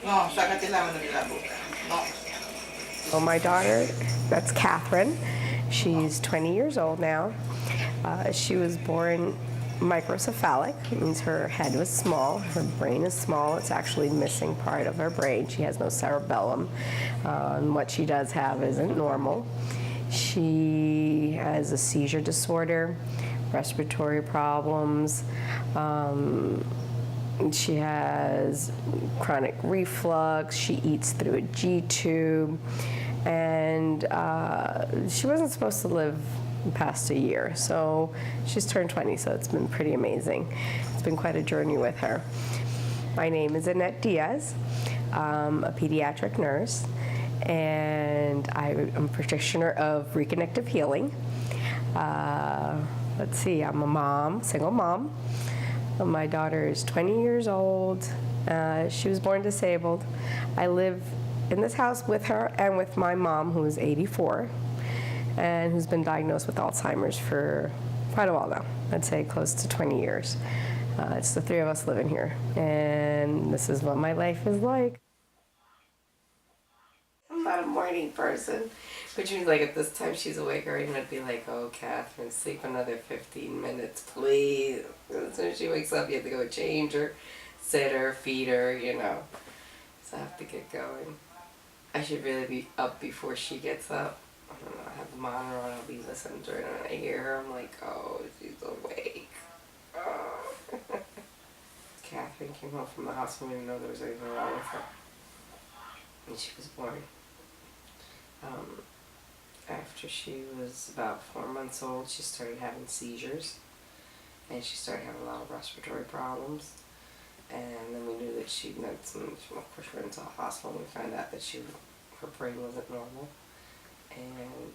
No, sácatela de la boca. No. So my daughter, that's Catherine. She's 20 years old now. She was born microcephalic. It means her head was small, her brain is small. It's actually missing part of her brain. She has no cerebellum, and what she does have isn't normal. She has a seizure disorder, respiratory problems. She has chronic reflux. She eats through a G tube. And she wasn't supposed to live past a year. So she's turned 20, so it's been pretty amazing. It's been quite a journey with her. My name is Annette Diaz. I'm a pediatric nurse, and I'm a practitioner of reconnective healing. Let's see, I'm a mom, single mom. My daughter is 20 years old. She was born disabled. I live in this house with her and with my mom, who is 84, and who's been diagnosed with Alzheimer's for quite a while now. I'd say close to 20 years. It's the three of us living here, and this is what my life is like. I'm not a morning person, but usually like at this time she's awake already, and I'd be like, "Oh, Catherine, sleep another 15 minutes, please." As soon as she wakes up, you have to go change her, sit her, feed her, So I have to get going. I should really be up before she gets up. I don't know, I have the monitor on, I'll be listening to her, and I hear her, I'm like, oh, she's awake. Oh. Catherine came home from the hospital, we didn't know there was anything wrong with her. And she was born. After she was about 4 months old, she started having seizures, and she started having a lot of respiratory problems. And then we knew that she'd had some, of course, we went to the hospital and we found out that her brain wasn't normal. And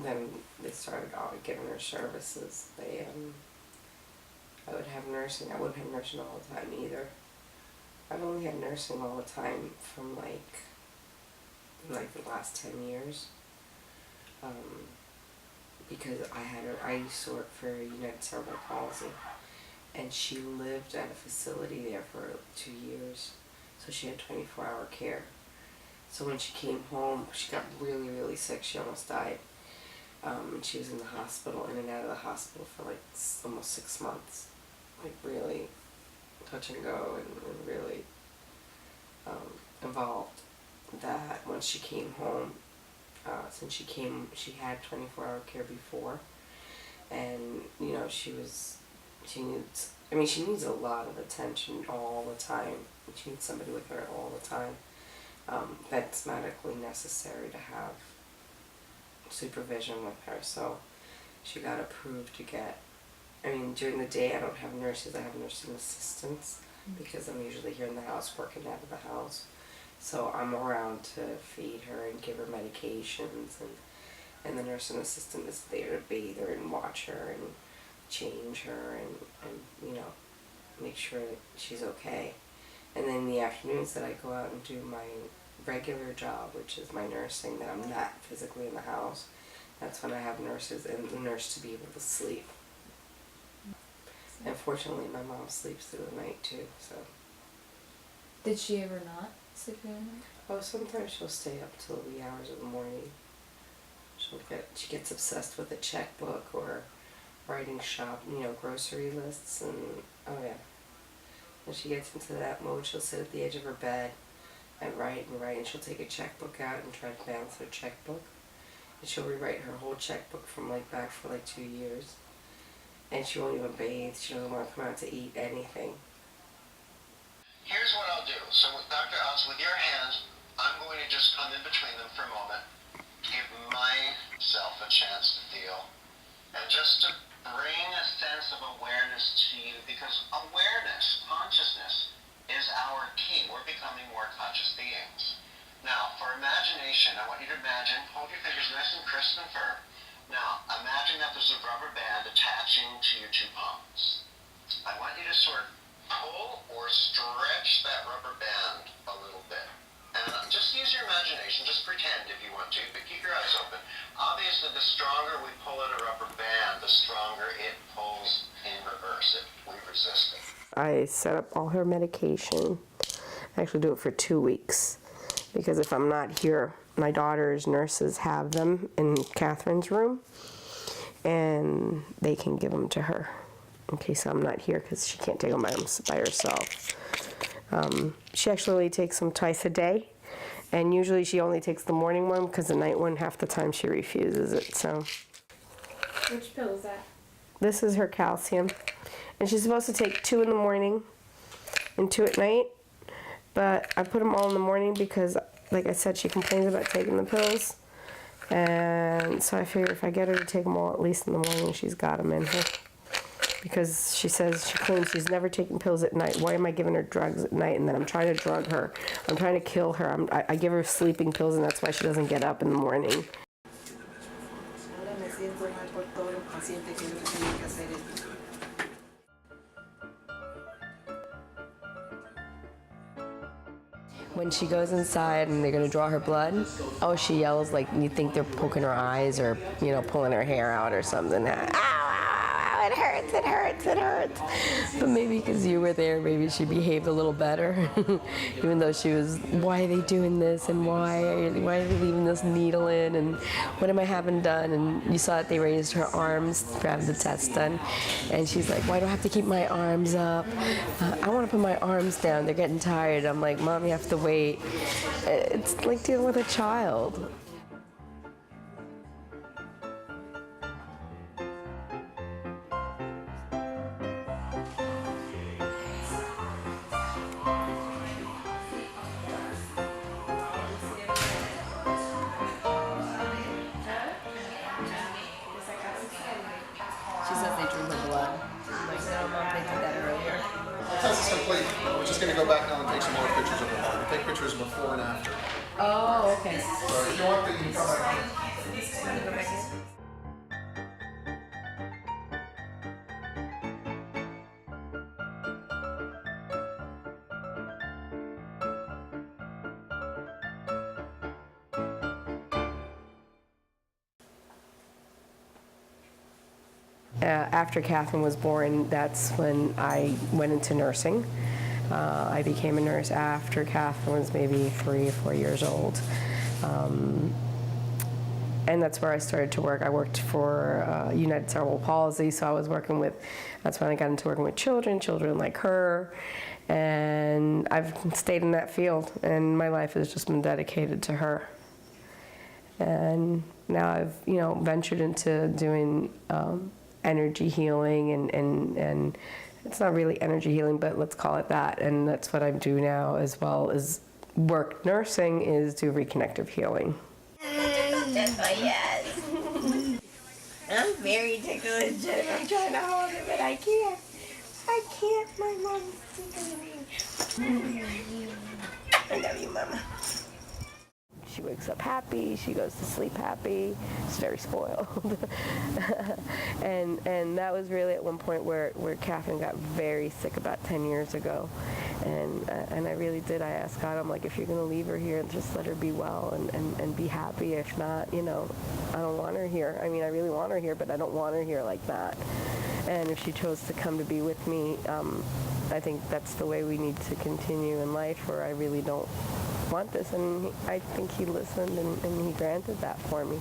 then they started giving her services. I would have nursing. I wouldn't have nursing all the time either. I've only had nursing all the time from like the last 10 years. Because I used to work for United Cerebral Palsy, and she lived at a facility there for 2 years, so she had 24-hour care. So when she came home, she got really, really sick. She almost died. And she was in the hospital, in and out of the hospital for like almost 6 months. Like really touch and go, and really involved. That once she came home, since she had 24-hour care before, and she needs a lot of attention all the time. She needs somebody with her all the time. That's medically necessary to have supervision with her. So she got approved to get, during the day I don't have nurses, I have nursing assistants, because I'm usually here in the house working out of the house. So I'm around to feed her and give her medications, and the nursing assistant is there to bathe her and watch her and change her and make sure that she's okay. And then in the afternoons that I go out and do my regular job, which is my nursing, that I'm not physically in the house, that's when I have nurses and the nurse to be able to sleep. And fortunately my mom sleeps through the night too, so. Did she ever not sleep through the night? Oh, sometimes she'll stay up till the hours of the morning. She gets obsessed with a checkbook or writing grocery lists, and oh yeah. When she gets into that mode, she'll sit at the edge of her bed and write, and she'll take a checkbook out and try to balance her checkbook. And she'll rewrite her whole checkbook from back for 2 years. And she won't even bathe. She doesn't want to come out to eat anything. Here's what I'll do. So with Dr. Oz, with your hands, I'm going to just come in between them for a moment, give myself a chance to feel, and just to bring a sense of awareness to you, because awareness, consciousness, is our key. We're becoming more conscious beings. Now, for imagination, I want you to imagine, hold your fingers nice and crisp and firm. Now, imagine that there's a rubber band attaching to your two palms. I want you to sort of pull or stretch that rubber band a little bit. And just use your imagination, just pretend if you want to, but keep your eyes open. Obviously, the stronger we pull at a rubber band, the stronger it pulls in reverse. We resist it. I set up all her medication. I actually do it for 2 weeks because if I'm not here, my daughter's nurses have them in Catherine's room and they can give them to her in case I'm not here because she can't take them by herself. She actually takes them twice a day, and usually she only takes the morning one because the night one, half the time she refuses it. So Which pill is that? this is her calcium, and she's supposed to take 2 in the morning and 2 at night, but I put them all in the morning because, like I said, she complains about taking the pills, and so I figured if I get her to take them all at least in the morning, she's got them in her. Because she claims she's never taken pills at night. Why am I giving her drugs at night? And then I'm trying to drug her. I'm trying to kill her. I give her sleeping pills, and that's why she doesn't get up in the morning. When she goes inside and they're gonna draw her blood, oh, she yells like you think they're poking her eyes or, you know, pulling her hair out or something. Ow, ow, ow, it hurts, it hurts, it hurts. But maybe because you were there, maybe she behaved a little better. Even though she was, why are they doing this and why are they leaving this needle in and what am I having done? And you saw that they raised her arms to have the test done. And she's like, why do I have to keep my arms up? I want to put my arms down. They're getting tired. I'm like, Mom, you have to wait. It's like dealing with a child. She says they drew her blood. I'm like, no, Mom, they did that earlier. The test is complete. We're just going to go back now and take some more pictures of her. We'll take pictures before and after. Oh, okay. So if you want, you can come back here. After Catherine was born, that's when I went into nursing. I became a nurse after Catherine was maybe 3 or 4 years old. And that's where I started to work. I worked for United Cerebral Palsy, so I was working with, that's when I got into working with children like her. And I've stayed in that field, and my life has just been dedicated to her. And now I've, ventured into doing energy healing, and it's not really energy healing, but let's call it that. And that's what I do now, as well as work nursing, is do reconnective healing. Yes. I'm very tickled, Jennifer. I'm trying to hold it, but I can't. I can't. My mom's tickling me. I love you, Mama. She wakes up happy, she goes to sleep happy, she's very spoiled. and that was really at one point where Catherine got very sick about 10 years ago. And I really did, I asked God, I'm like, if you're gonna leave her here, just let her be well and be happy. If not, I don't want her here. I mean, I really want her here, but I don't want her here like that. And if she chose to come to be with me, I think that's the way we need to continue in life, where I really don't want this, and I think he listened and he granted that for me.